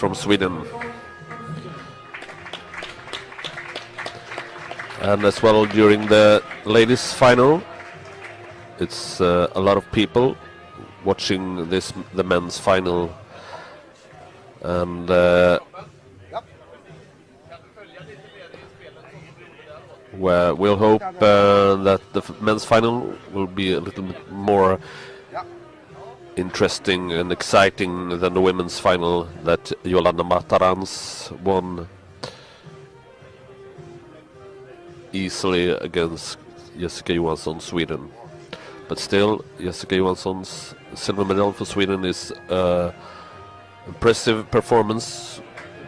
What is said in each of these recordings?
from Sweden. And as well during the ladies final, it's a lot of people watching the men's final, and we'll hope that the men's final will be a little bit more interesting and exciting than the women's final that Yolanda Matarans won easily against Jessica Johansson, Sweden. But still, Jessica Johansson's silver medal for Sweden is impressive performance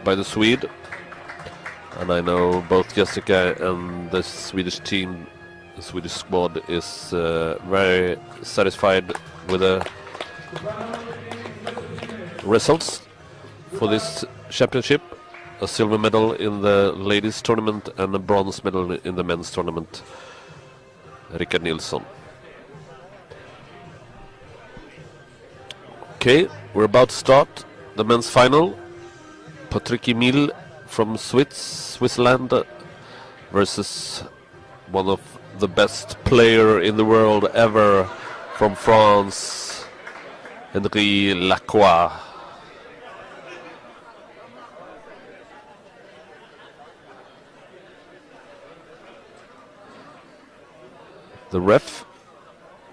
by the Swede. And I know both Jessica and the Swedish team, the Swedish squad, is very satisfied with the results for this championship. A silver medal in the ladies tournament and a bronze medal in the men's tournament. Rickard Nilsson. Okay, we're about to start the men's final. Patrick Emil from Switzerland versus one of the best player in the world ever from France, Henri Lacroix. The ref,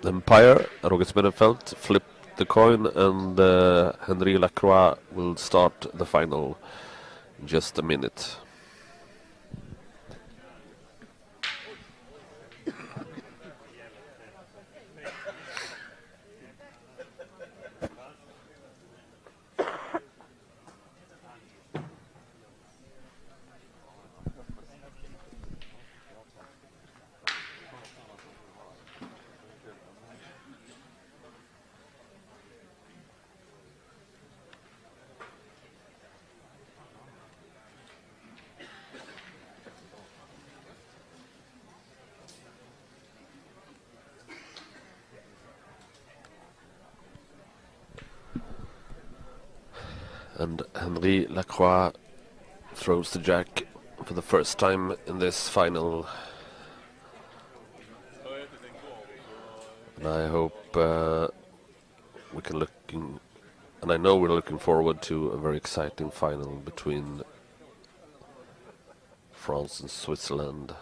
the umpire, Roger Smedenfeldt, flipped the coin, and Henri Lacroix will start the final in just a minute. And Henri Lacroix throws the jack for the first time in this final. And I hope we can and I know we're looking forward to a very exciting final between France and Switzerland.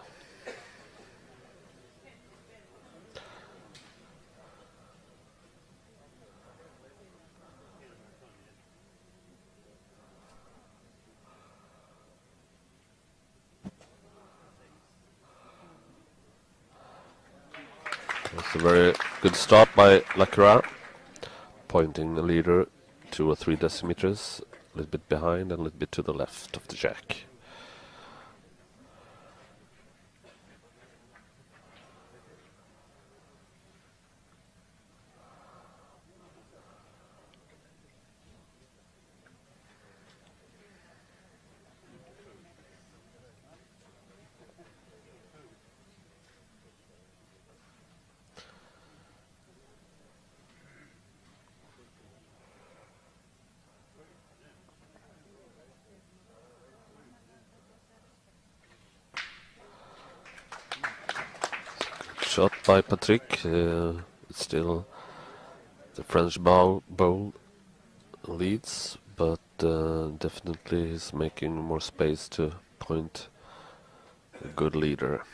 It's a very good start by Lacroix, pointing the leader 2 or 3 decimeters, a little bit behind and a little bit to the left of the jack. Shot by Patrick. It's still the French bowl leads, but definitely he's making more space to point a good leader.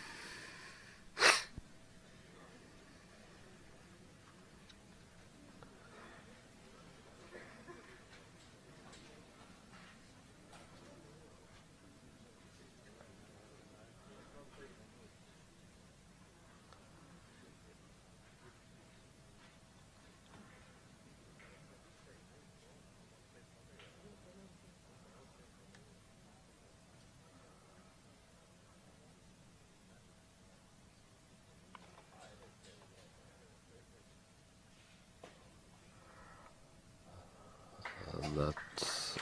That's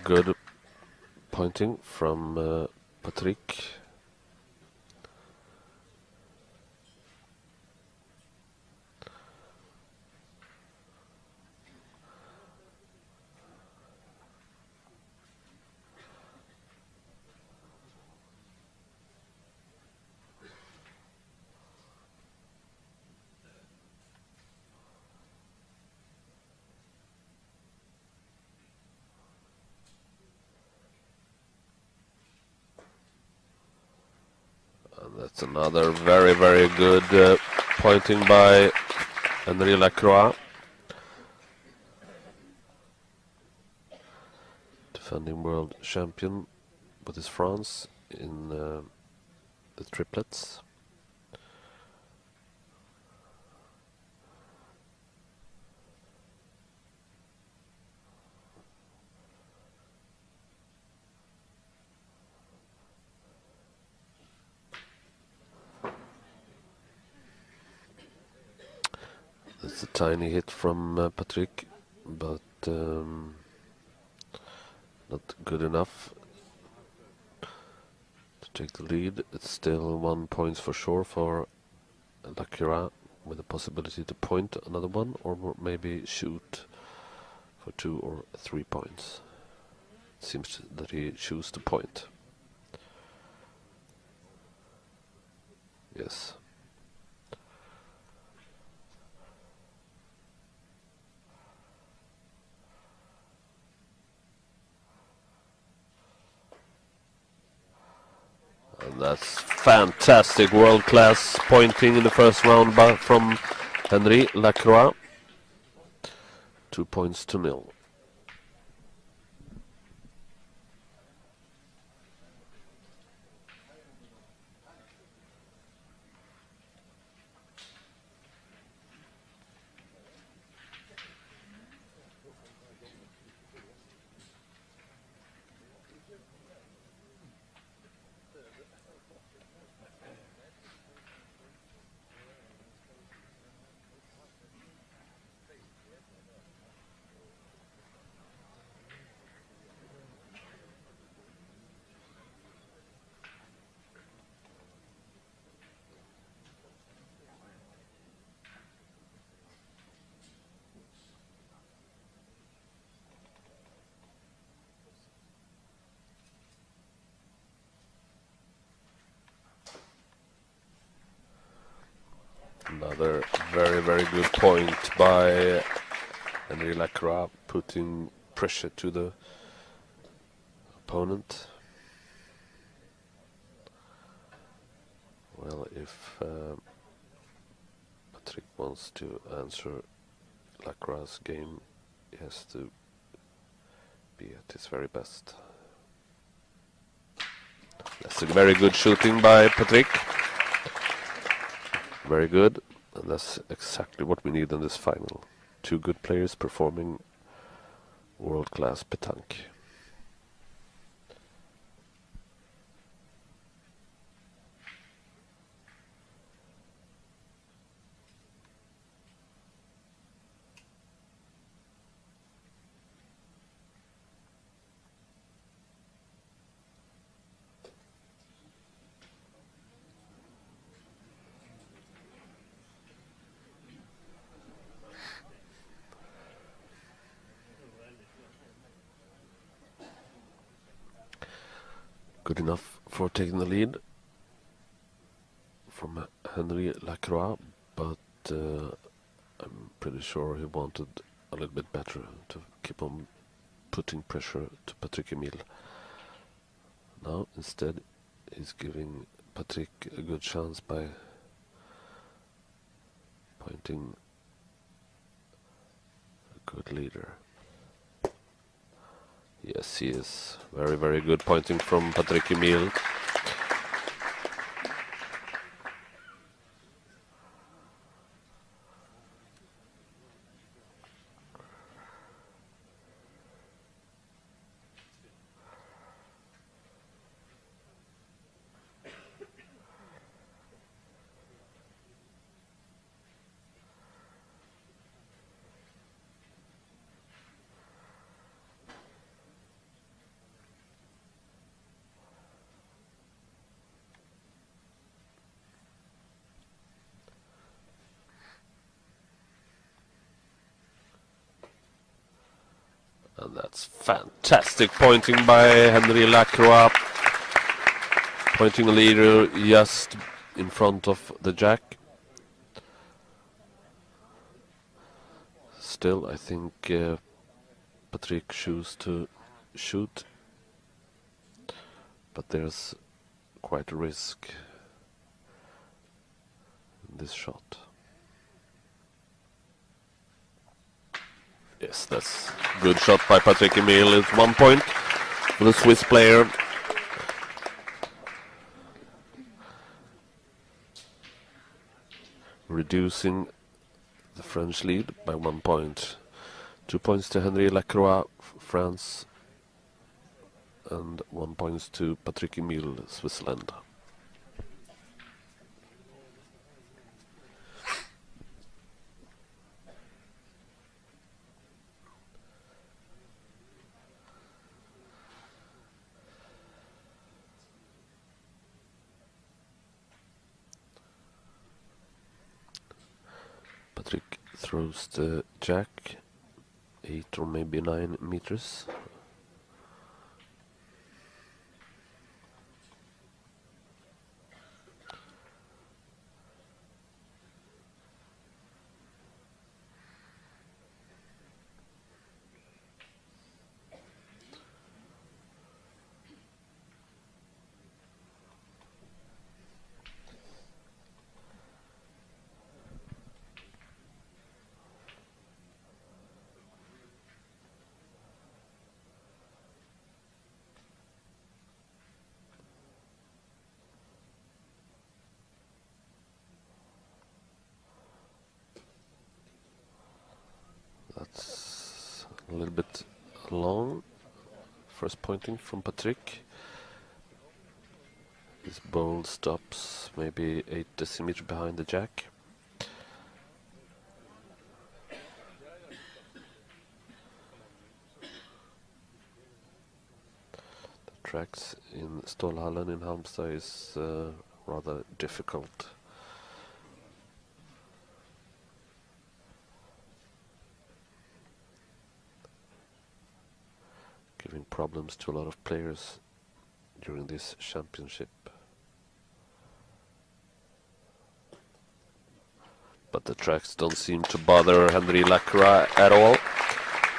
good pointing from Patrick. That's another very, very good pointing by Henri Lacroix. Defending world champion with his France in the triplets. That's a tiny hit from Patrick, but not good enough to take the lead. It's still 1 point for sure for Lacroix, with the possibility to point another one or maybe shoot for 2 or 3 points. It seems that he chooses to point. Yes. And that's fantastic, world-class pointing in the first round from Henri Lacroix. 2 points to 0. Another very, very good point by Henri Lacroix, putting pressure to the opponent. Well, if Patrick wants to answer Lacroix's game, he has to be at his very best. That's a very good shooting by Patrick. Very good, and that's exactly what we need in this final. 2 good players performing world-class pétanque. Good enough for taking the lead from Henri Lacroix, but I'm pretty sure he wanted a little bit better to keep on putting pressure to Patrick Emile. Now instead he's giving Patrick a good chance by pointing a good leader. Yes, he is. Very, very good pointing from Patrick Emile. And that's fantastic pointing by Henri Lacroix. Pointing a leader just in front of the jack. Still, I think Patrick chooses to shoot. But there's quite a risk. this shot. Yes, that's good shot by Patrick Emil. It's 1 point for the Swiss player. Reducing the French lead by 1 point. 2 points to Henri Lacroix, France, and 1 point to Patrick Emil, Switzerland. Patrick throws the jack 8 or maybe 9 meters. That's a little bit long. First pointing from Patrick. His ball stops maybe 8 decimeters behind the jack. The tracks in Stålhallen in Halmstad is rather difficult. Giving problems to a lot of players during this championship. But the tracks don't seem to bother Henri Lacroix at all.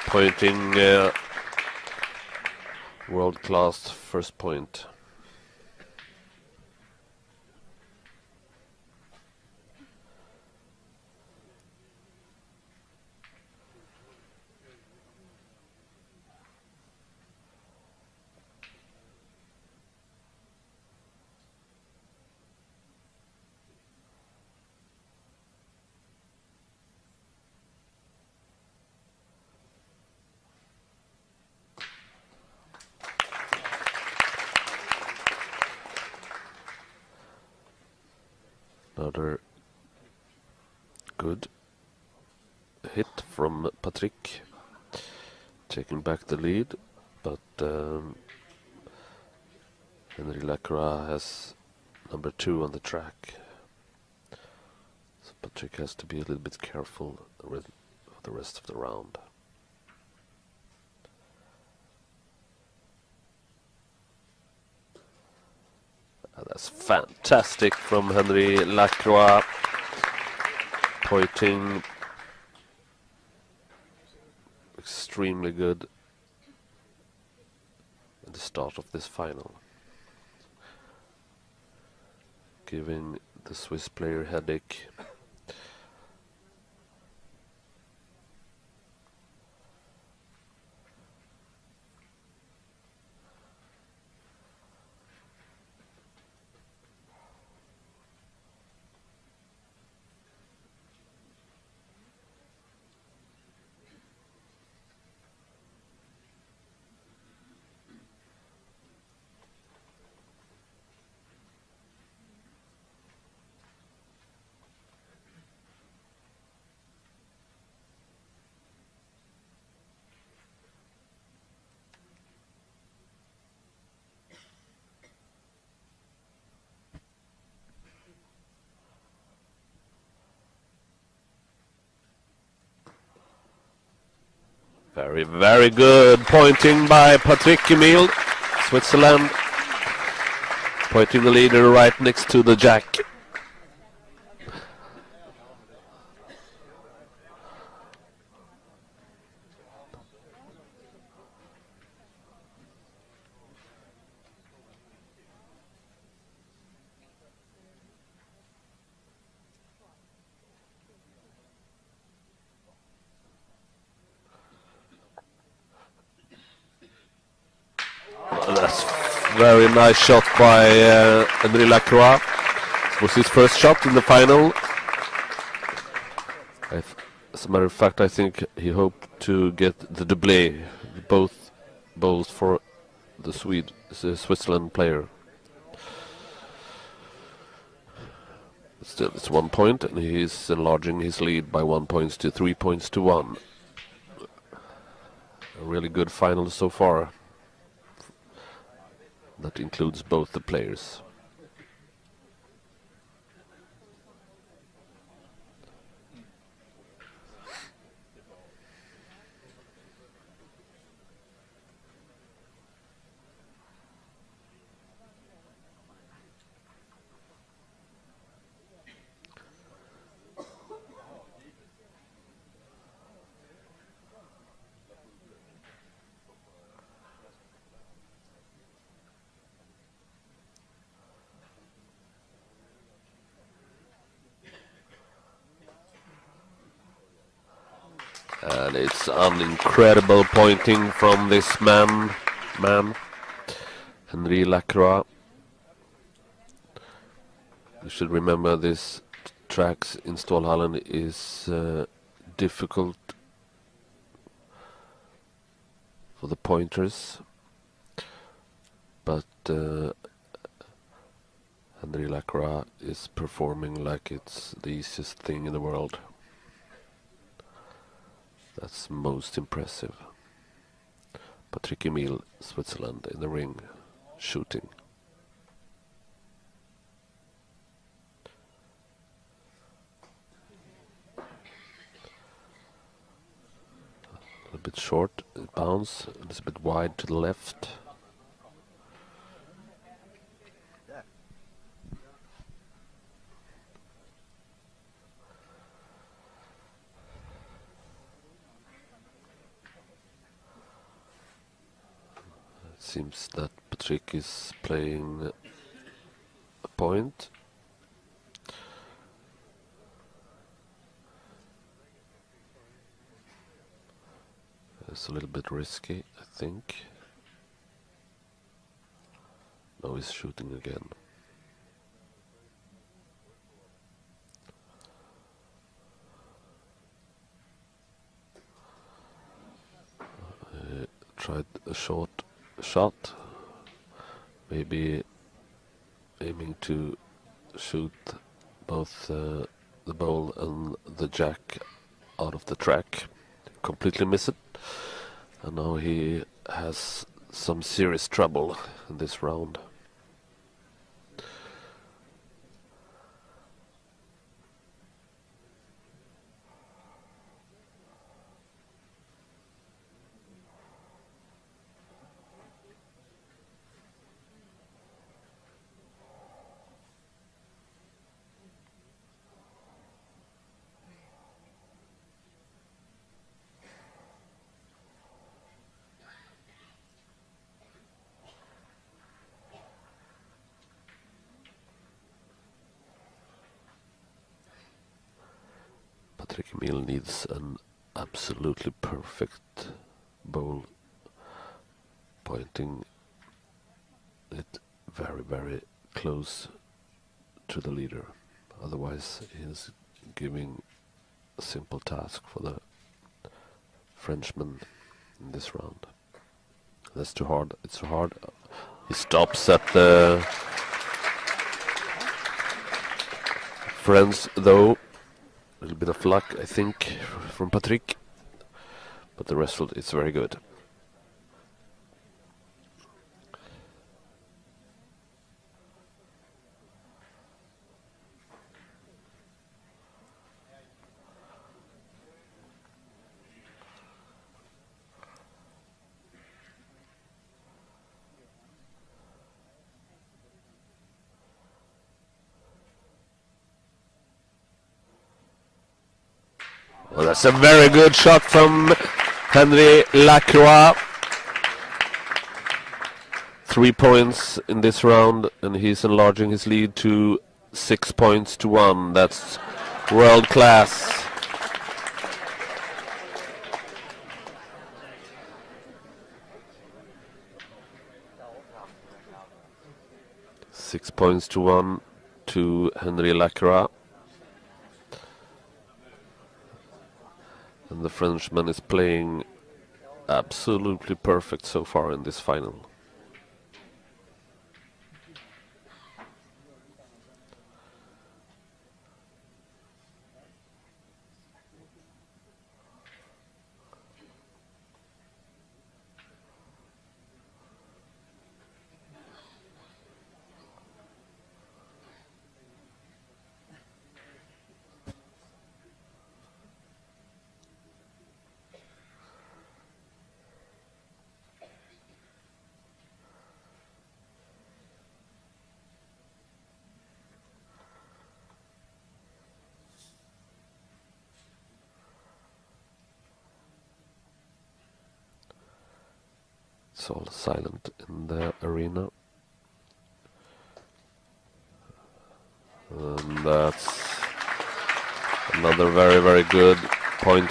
Pointing world-class first point. Another good hit from Patrick, taking back the lead, but Henri Lacroix has number 2 on the track, so Patrick has to be a little bit careful with the rest of the round. That's fantastic from Henri Lacroix, pointing extremely good at the start of this final, giving the Swiss player headache. Very, very good pointing by Patrick Emil, Switzerland, pointing the leader right next to the jack. Very nice shot by Henri Lacroix. It was his first shot in the final. As a matter of fact, I think he hoped to get the doublé, both bowls for the Switzerland player. Still, it's 1 point, and he is enlarging his lead by 1 point to 3 points to 1. A really good final so far. That includes both the players. And it's an incredible pointing from this man, Henri Lacroix. You should remember this tracks in Stålhallen is difficult for the pointers, but Henri Lacroix is performing like it's the easiest thing in the world. That's most impressive. Patrick Emile, Switzerland, in the ring, shooting. A little bit short, it bounce, a little bit wide to the left. Seems that Patrick is playing a point. It's a little bit risky, I think. Now he's shooting again. Tried a short shot, maybe aiming to shoot both the bowl and the jack out of the track. Completely miss it, and now he has some serious trouble in this round. Patrick Emile needs an absolutely perfect bowl, pointing it very, very close to the leader. Otherwise, he's giving a simple task for the Frenchman in this round. That's too hard. It's too hard. He stops at the friends, though. A little bit of luck, I think, from Patrick, but the rest of it's very good. Well, that's a very good shot from Henri Lacroix. 3 points in this round, and he's enlarging his lead to 6 points to 1. That's world class. 6 points to 1 to Henry LACROIX. And the Frenchman is playing absolutely perfect so far in this final. It's all silent in the arena. And that's another very, very good point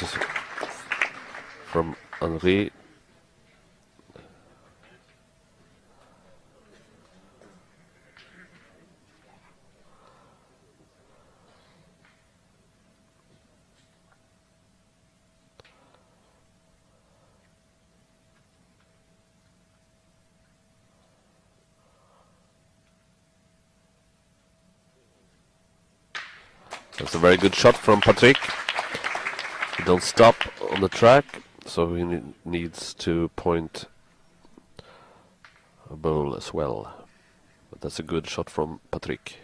from Henry. That's a very good shot from Patrick. He don't stop on the track, so he needs to point a bowl as well. But that's a good shot from Patrick.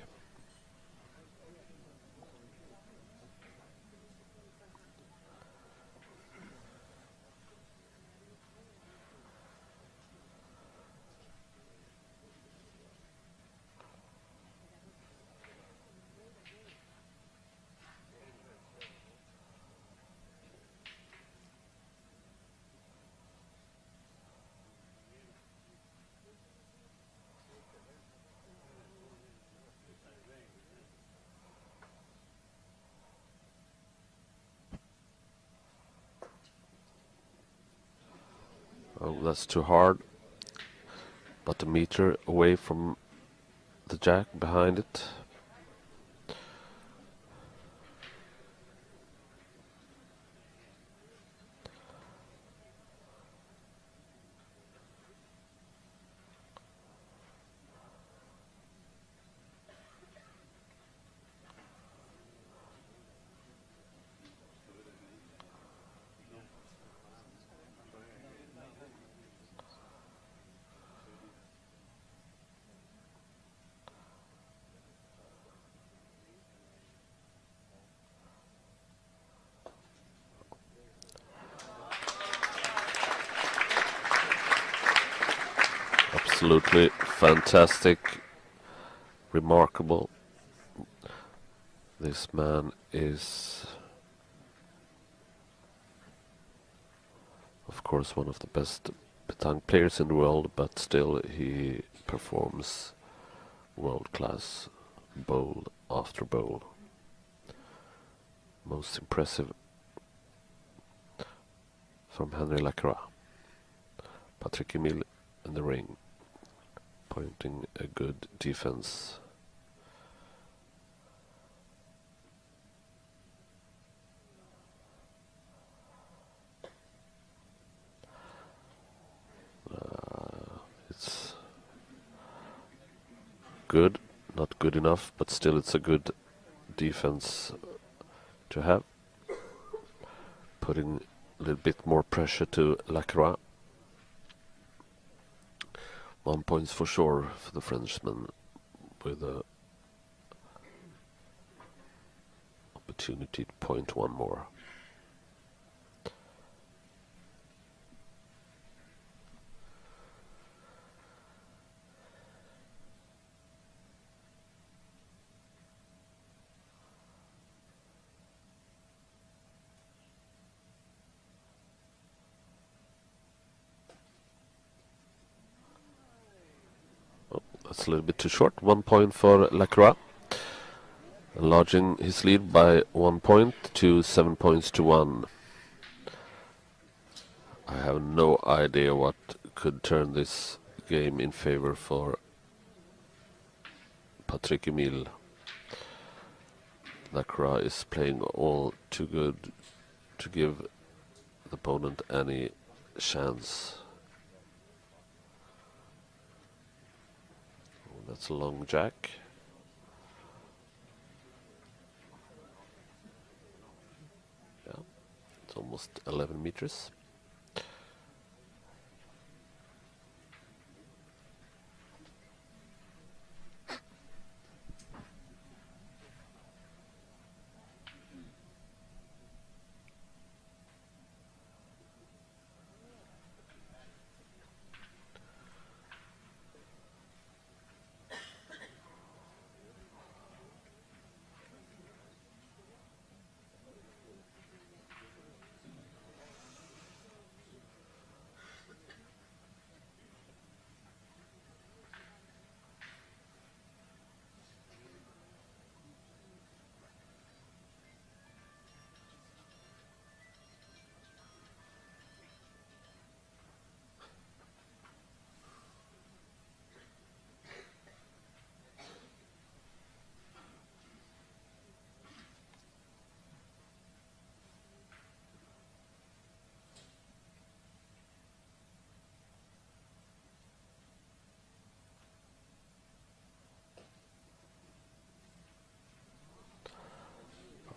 Oh, that's too hard. But a meter away from the jack behind it. Absolutely fantastic, remarkable. This man is, of course, one of the best pétanque players in the world, but still he performs world-class bowl after bowl. Most impressive from Henry LACROIX. Patrick Emile in the ring, pointing a good defense. It's good, not good enough, but still it's a good defense to have. Putting a little bit more pressure to LACROIX. 1 point for sure for the Frenchman, with a opportunity to point one more. That's a little bit too short. 1 point for LACROIX, enlarging his lead by 1 point to 7 points to 1. I have no idea what could turn this game in favor for Patrick Emile. LACROIX is playing all too good to give the opponent any chance. Oh, that's a long jack. Yeah, it's almost 11 meters.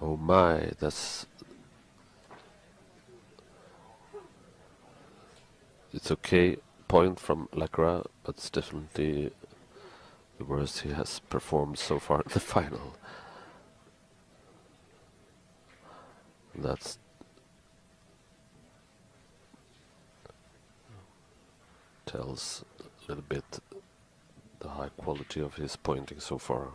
Oh my, that's... It's okay point from LACROIX, but it's definitely the worst he has performed so far in the final. That's tells a little bit the high quality of his pointing so far.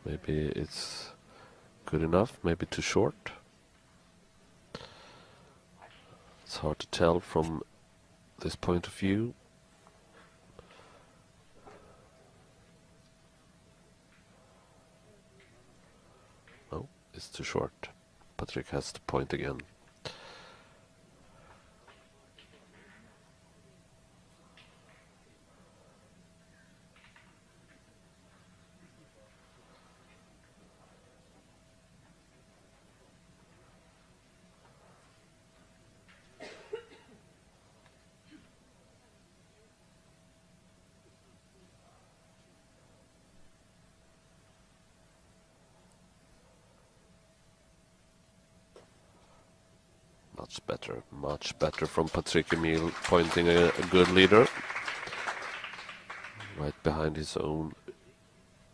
Maybe it's good enough, maybe too short. It's hard to tell from this point of view. Oh, it's too short. Patrick has to point again. Much better from Patrick Emile, pointing a good leader. Right behind his own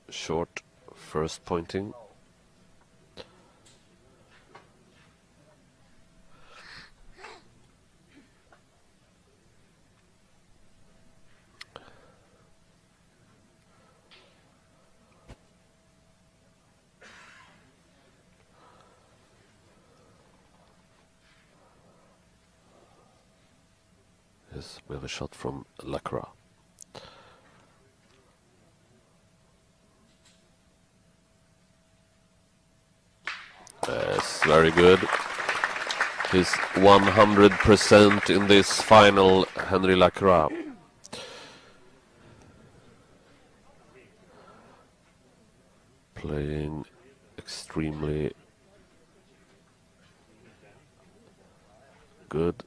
short first pointing. Yes, we have a shot from LACROIX. Yes, very good. He's 100% in this final, Henry LACROIX. Playing extremely good.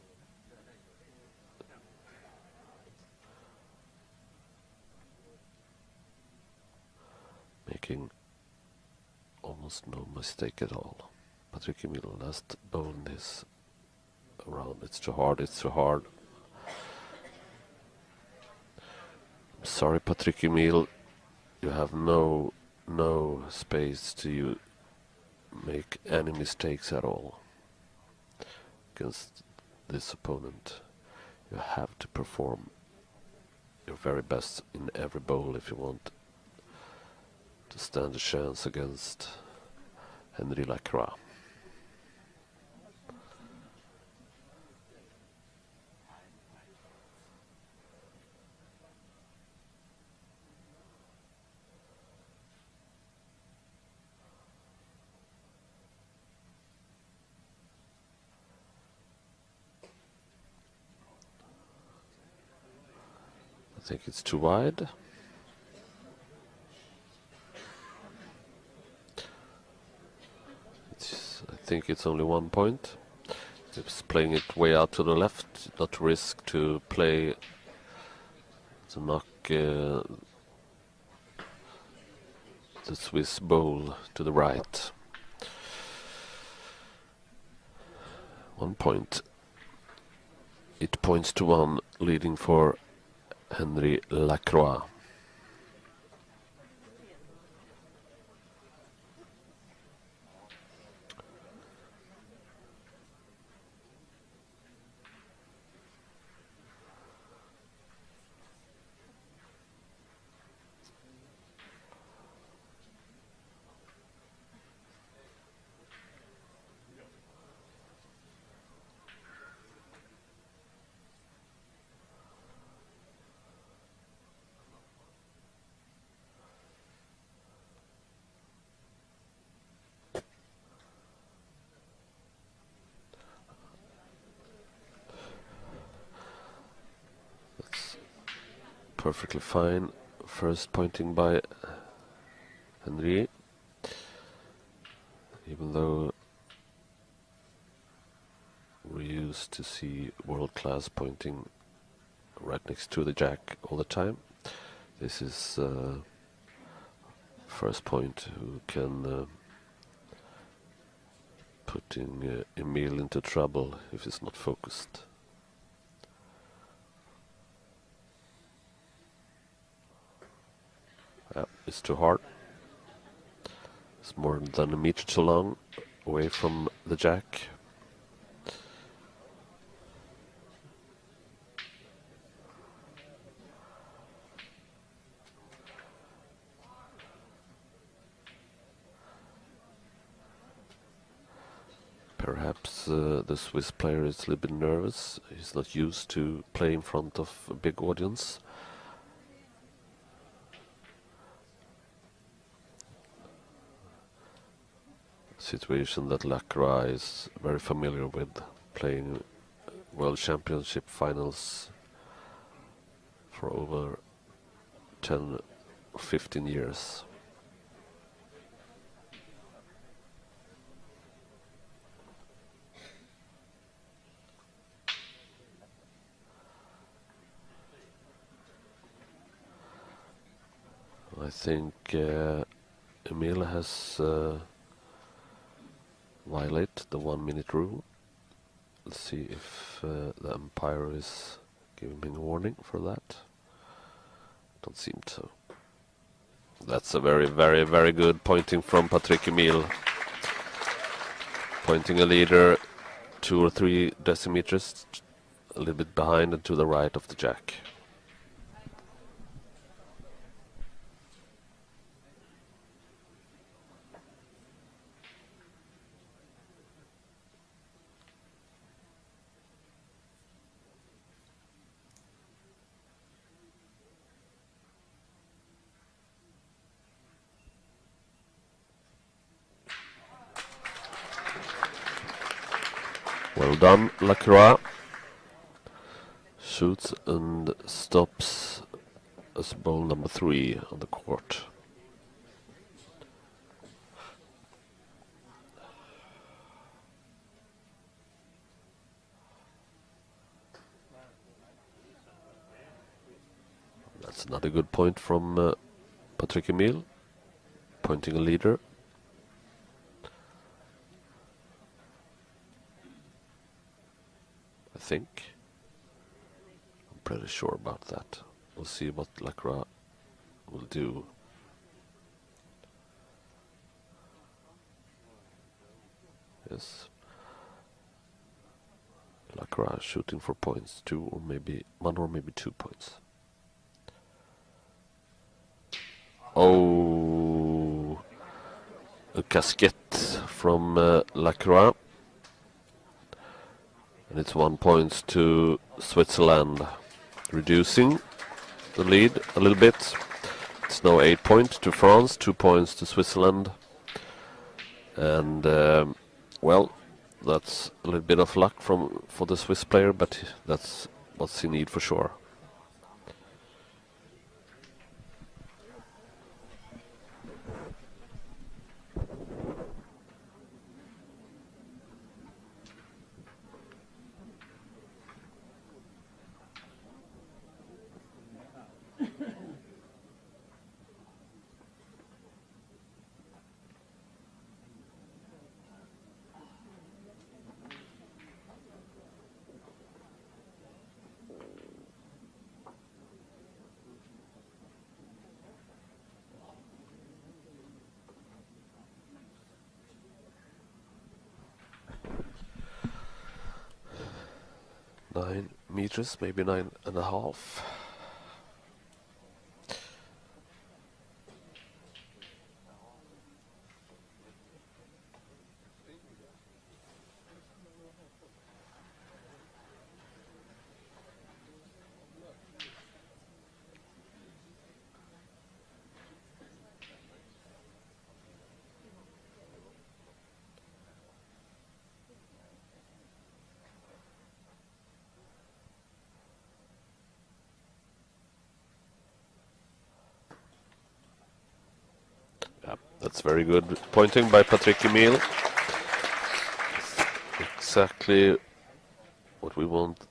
Making almost no mistake at all. Patrick Emile last bone this around. It's too hard, it's too hard. I'm sorry, Patrick Emile, you have no space to make any mistakes at all against this opponent. You have to perform your very best in every bowl if you want to stand a chance against Henry LACROIX. think it's too wide. I think it's only 1 point. It's playing it way out to the left, not risk to play to knock the Swiss bowl to the right. 1 point. It points to 1, leading for Henry LACROIX. Perfectly fine. First pointing by Henry, even though we used to see world-class pointing right next to the jack all the time. This is first point who can putting Emil into trouble if he's not focused. It's too hard. It's more than a meter too long, away from the jack. Perhaps the Swiss player is a little bit nervous. He's not used to play in front of a big audience. Situation that LACROIX is very familiar with, playing World Championship finals for over 10 or 15 years. I think Emil has violate the 1 minute rule. Let's see if the umpire is giving him a warning for that. Don't seem so. That's a very, very, very good pointing from Patrick Emil. Pointing a leader 2 or 3 decimeters a little bit behind and to the right of the jack. Well done, LACROIX. Shoots and stops as ball number 3 on the court. That's another good point from Patrick Emil, pointing a leader. I think. I'm pretty sure about that. We'll see what LACROIX will do. Yes. LACROIX shooting for points, 2 or maybe 1 or maybe 2 points. Oh, a casquette from LACROIX. And it's 1 point to Switzerland, reducing the lead a little bit. It's now 8 points to France, 2 points to Switzerland. And well, that's a little bit of luck for the Swiss player, but that's what he needs for sure. 9 meters, maybe 9.5. That's very good pointing by Patrick Emil. Exactly what we want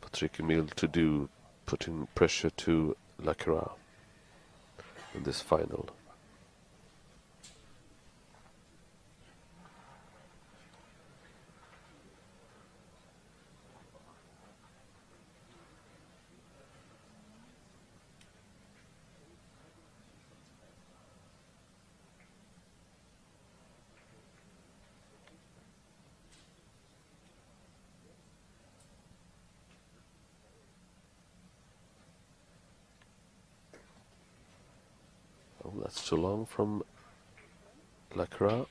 Patrick Emil to do, putting pressure to LACROIX in this final. Oh, that's too long from LACROIX.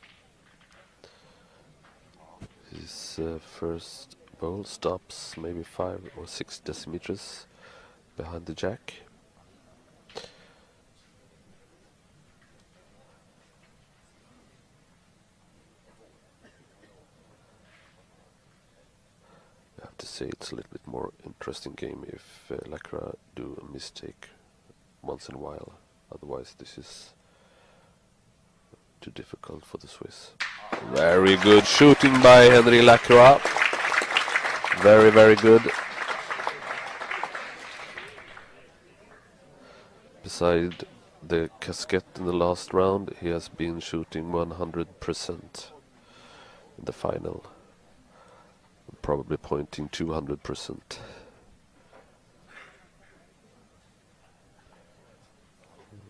His first bowl stops maybe 5 or 6 decimeters behind the jack. I have to say it's a little bit more interesting game if LACROIX do a mistake once in a while. Otherwise this is too difficult for the Swiss. Very good shooting by Henry LACROIX. Very, very good. Beside the casquette in the last round, he has been shooting 100% in the final. Probably pointing 200%.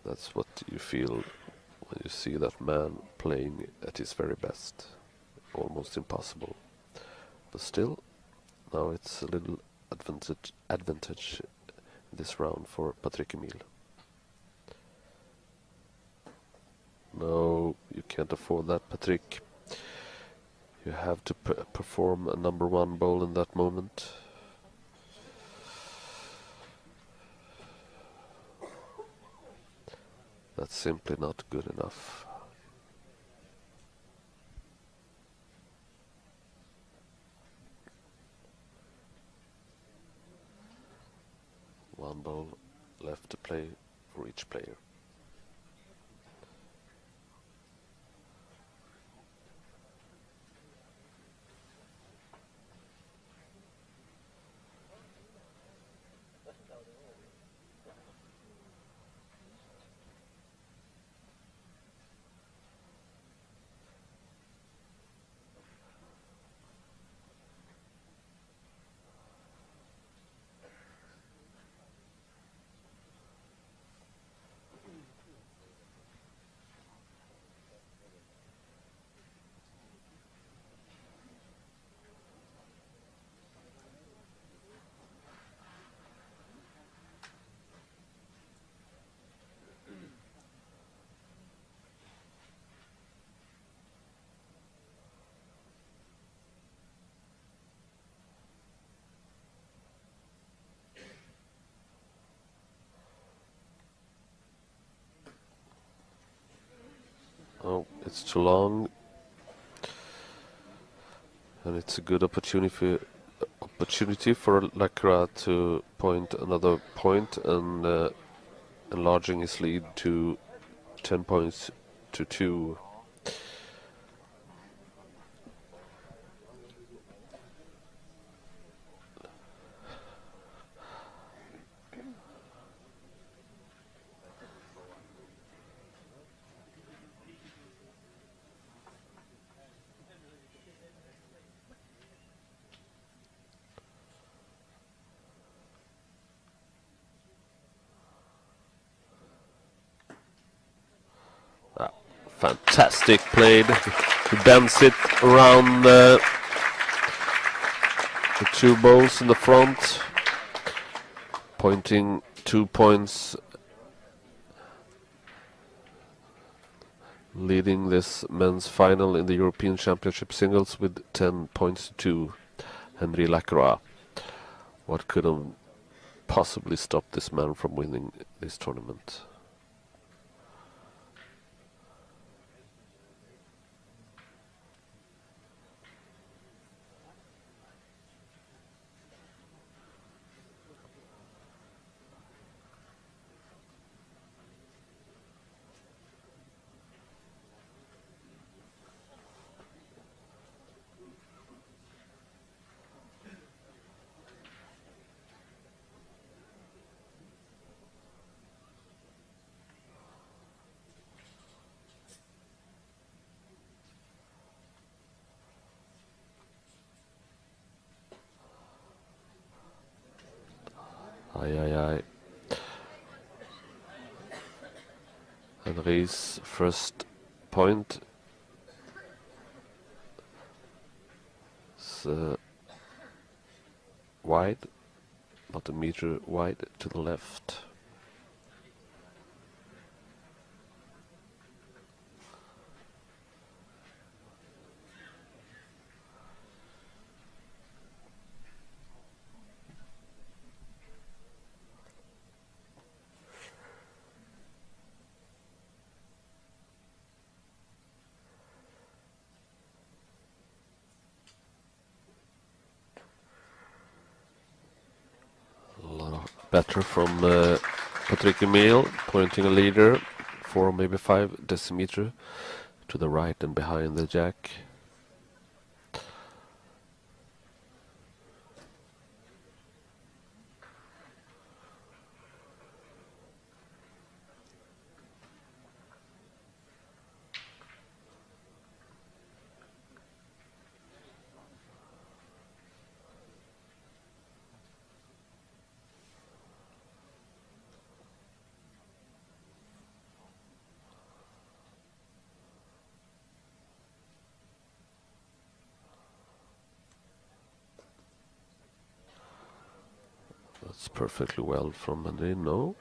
That's what you feel when you see that man playing at his very best. Almost impossible. But still, now it's a little advantage in this round for Patrick Emil. No, you can't afford that, Patrick. You have to perform a #1 bowl in that moment. That's simply not good enough. One bowl left to play for each player. Oh, it's too long, and it's a good opportunity for LACROIX to point another point and enlarging his lead to 10 points to 2. Fantastic played. He bends it around two bowls in the front, pointing 2 points, leading this men's final in the European Championship singles with 10 points to Henri Lacroix. What could have possibly stopped this man from winning this tournament? Aye. Henri's first point is wide, about a meter wide to the left. Better from Patrick Emile, pointing a leader 4, maybe 5 decimeter to the right and behind the jack. That's perfectly well from Henri. No,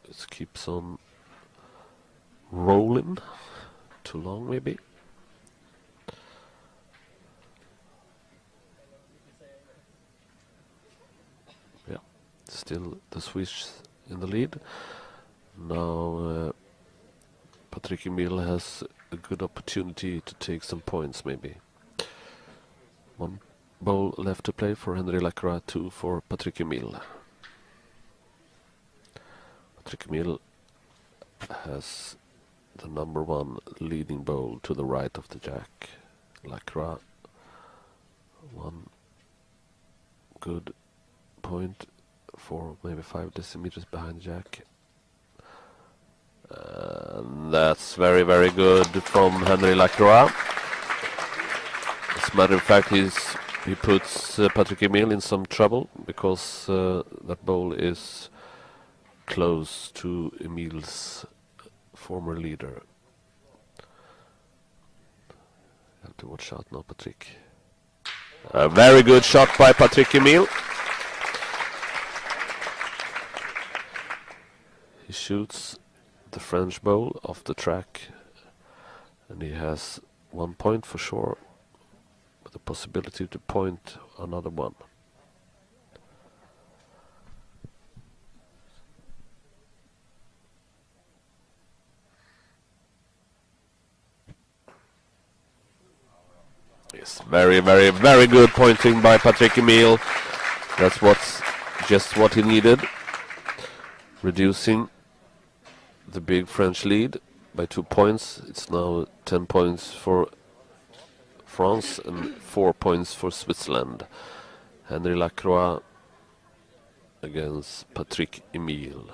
it keeps on rolling. Too long, maybe. Yeah, still the Swiss in the lead. Now Patrick Emile has a good opportunity to take some points, maybe. 1 bowl left to play for Henri Lacroix, 2 for Patrick Emile. Patrick Emile has the number 1 leading bowl to the right of the jack. Lacroix, 1 good point, 4, maybe 5 decimeters behind jack. And that's very, very good from Henri Lacroix. As a matter of fact, he puts Patrick Emile in some trouble because that bowl is close to Emile's former leader. You have to watch out now, Patrick. A very good shot by Patrick Emile. He shoots the French bowl off the track, and he has 1 point for sure, with the possibility to point another one. Yes, very, very, very good pointing by Patrick Emile. That's just what he needed, reducing the big French lead by 2 points. It's now 10 points for France and 4 points for Switzerland. Henri Lacroix against Patrick Emile.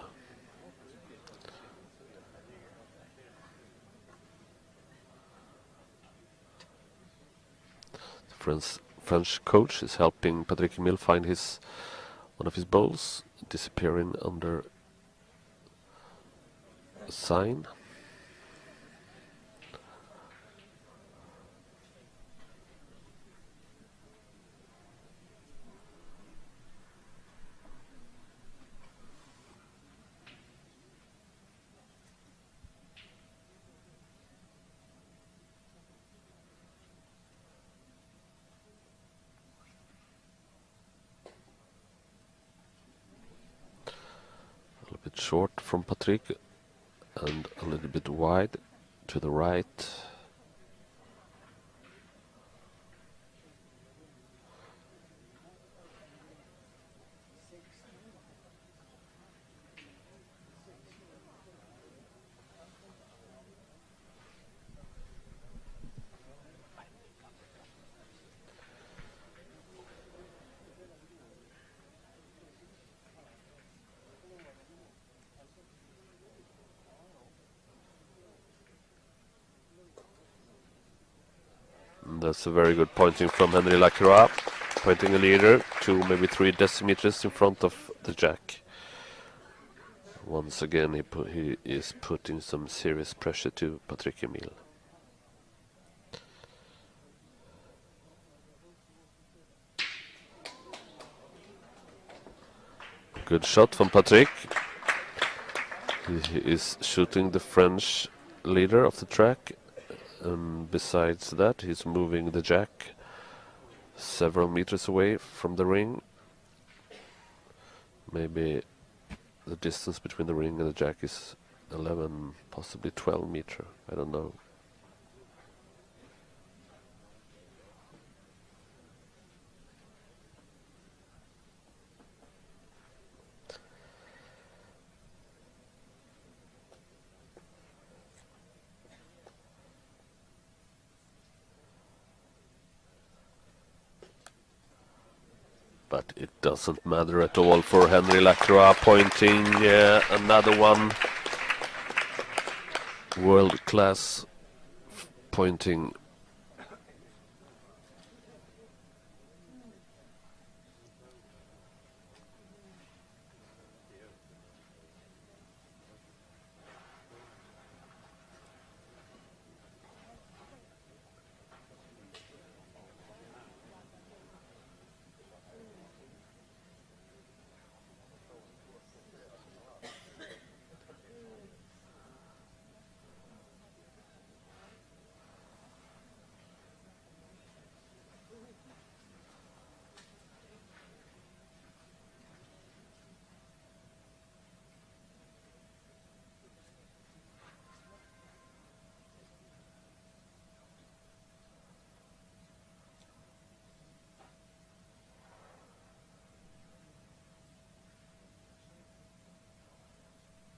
French coach is helping Patrick Emile find one of his bowls disappearing under a sign. short from Patrick and a little bit wide to the right. That's a very good pointing from Henry LACROIX, pointing a leader 2, maybe 3 decimeters in front of the jack. Once again, he is putting some serious pressure to Patrick Emile. Good shot from Patrick. He is shooting the French leader of the track. And besides that, he's moving the jack several meters away from the ring. Maybe the distance between the ring and the jack is 11, possibly 12 meters. I don't know. But it doesn't matter at all for Henry LACROIX, pointing another one. World class pointing.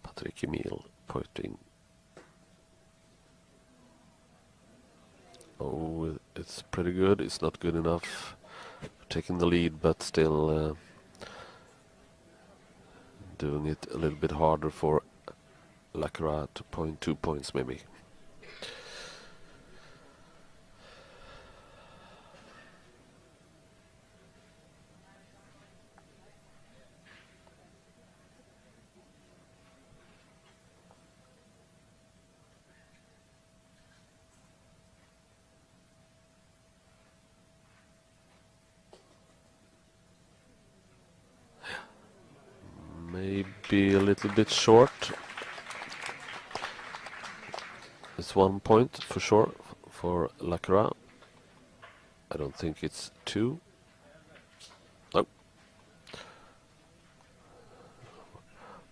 Patrick Emile pointing. Oh, it's pretty good. It's not good enough taking the lead, but still doing it a little bit harder for LACROIX to point 2 points maybe. Maybe a little bit short. It's 1 point for sure for LACROIX. I don't think it's 2. No.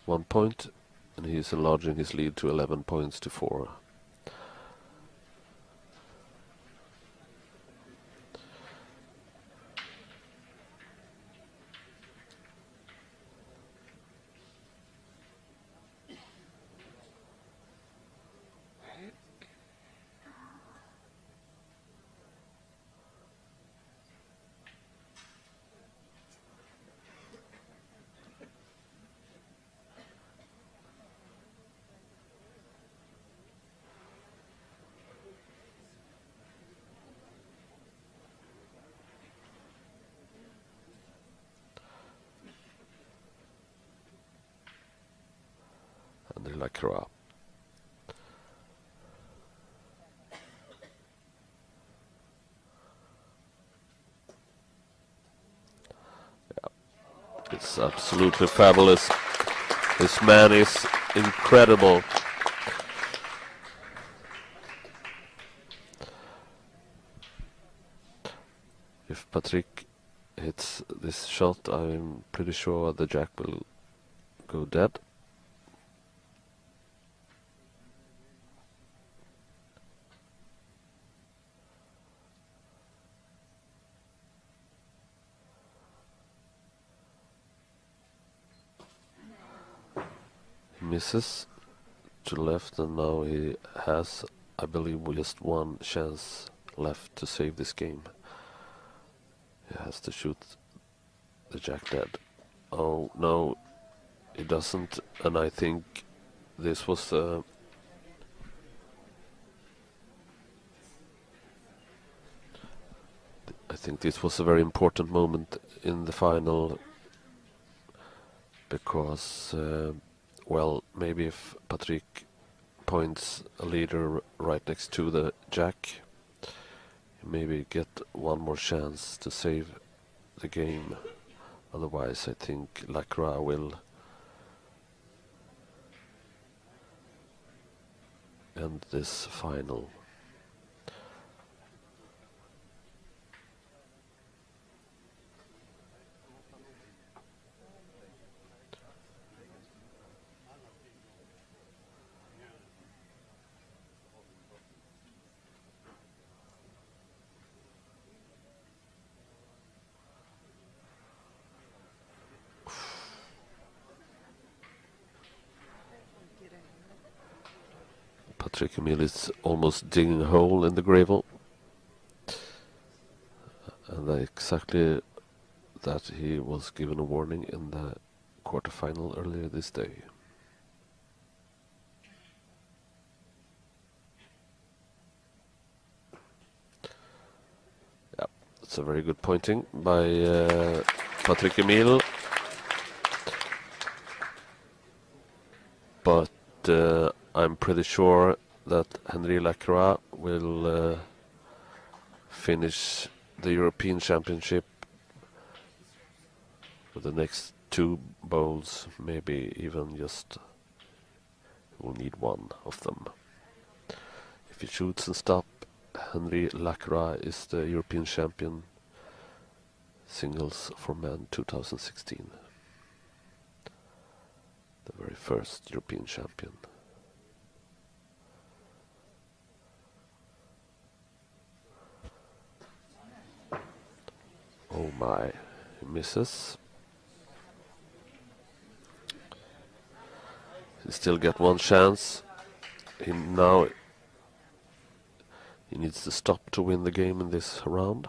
1 point, and he is enlarging his lead to 11 points to 4. LACROIX. Yeah, it's absolutely fabulous. This man is incredible. If Patrick hits this shot, I'm pretty sure the jack will go dead. misses to the left, and now he has, I believe, just one chance left to save this game. He has to shoot the jack dead. Oh no, he doesn't, and I think this was I think this was a very important moment in the final, because well, maybe if Patrick points a leader right next to the jack, maybe get one more chance to save the game. Otherwise I think LACROIX will end this final. Patrick Emil is almost digging a hole in the gravel, and exactly that he was given a warning in the quarterfinal earlier this day. Yeah, that's a very good pointing by Patrick Emil, but I'm pretty sure that Henri LACROIX will finish the European Championship with the next 2 bowls, maybe even just will need one of them. If he shoots and stops, Henri LACROIX is the European champion singles for men 2016. The very first European champion. Oh my, he misses. He still get one chance. He needs to stop to win the game in this round.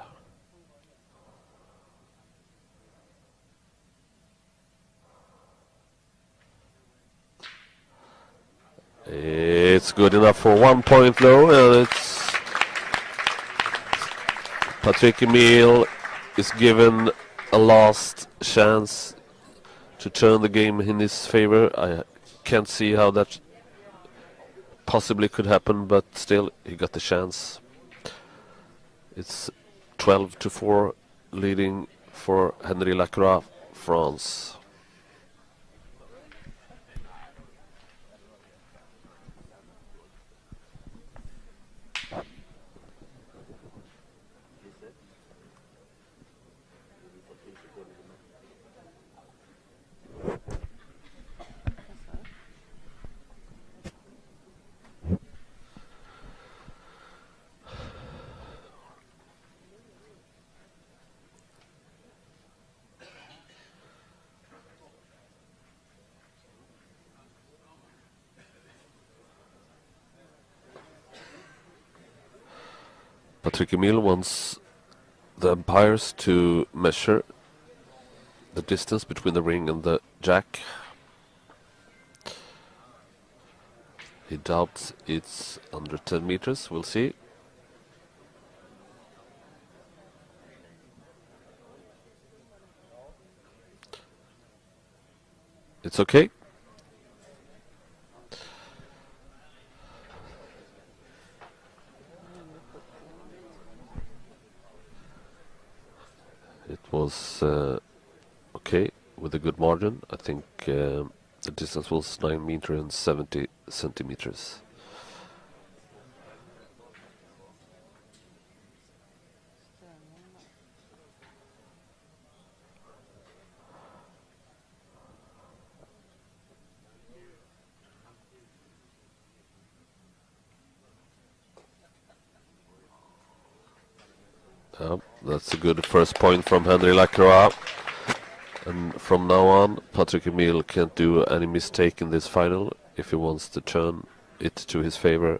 It's good enough for 1 point though, and it's Patrick Emil is given a last chance to turn the game in his favor. I can't see how that possibly could happen, but still he got the chance. It's 12-4 leading for Henri LACROIX, France. Patrick Emil wants the umpires to measure the distance between the ring and the jack. He doubts it's under 10 meters, we'll see. It's okay. It was okay with a good margin. I think the distance was 9 meters and 70 centimeters. That's a good first point from Henri LACROIX. And from now on, Patrick Emil can't do any mistake in this final. If he wants to turn it to his favor,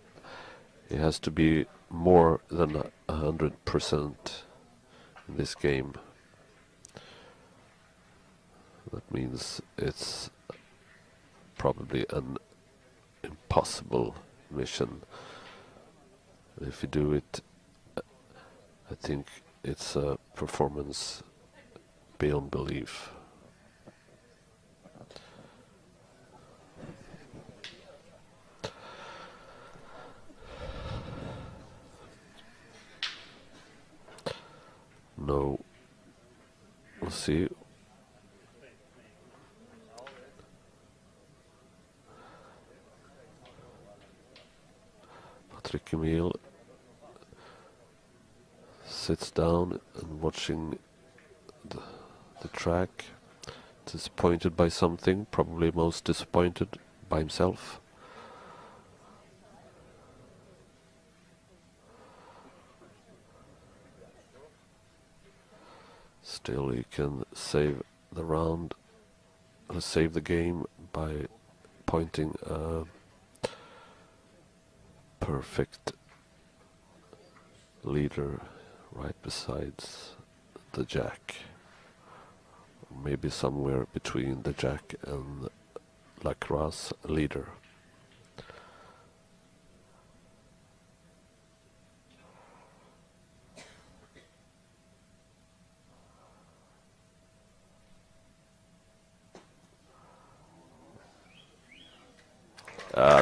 he has to be more than 100% in this game. That means it's probably an impossible mission. If you do it, I think it's a performance beyond belief. No, we'll see. Patrick Emil sits down and watching the track, disappointed by something, probably most disappointed by himself. Still, he can save the round, save the game by pointing a perfect leader right besides the jack, maybe somewhere between the jack and LACROIX leader.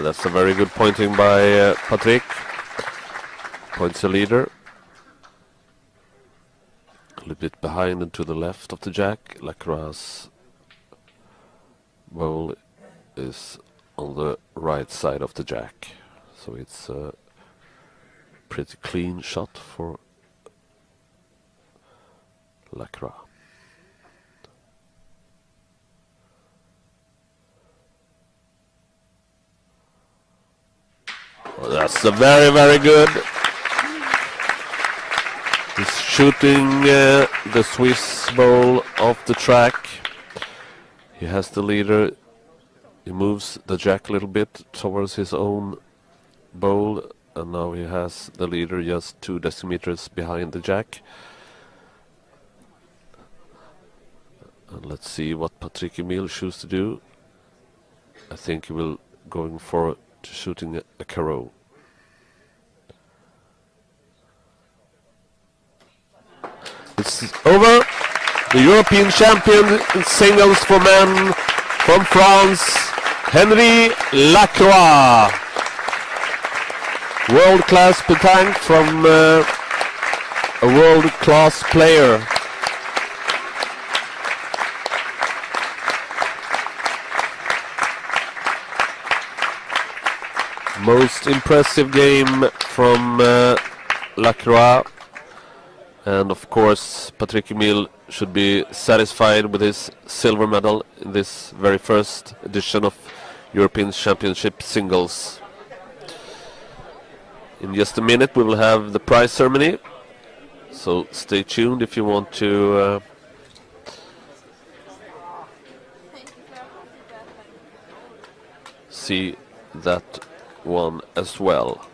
That's a very good pointing by Patrick. Points the leader. A little bit behind and to the left of the jack. LACROIX bowl is on the right side of the jack. So it's a pretty clean shot for LACROIX. Well, that's a very, very good. He's shooting the Swiss bowl off the track. He has the leader. He moves the jack a little bit towards his own bowl, and now he has the leader just 2 decimeters behind the jack. And let's see what Patrick Emil chooses to do. I think he will going for shooting a carreau. It's over. The European champion in singles for men from France, Henry LACROIX. World-class pétanque from a world-class player. Most impressive game from LACROIX, and of course Patrick Emil should be satisfied with his silver medal in this very first edition of European Championship singles. In just a minute we will have the prize ceremony, so stay tuned if you want to see that one as well.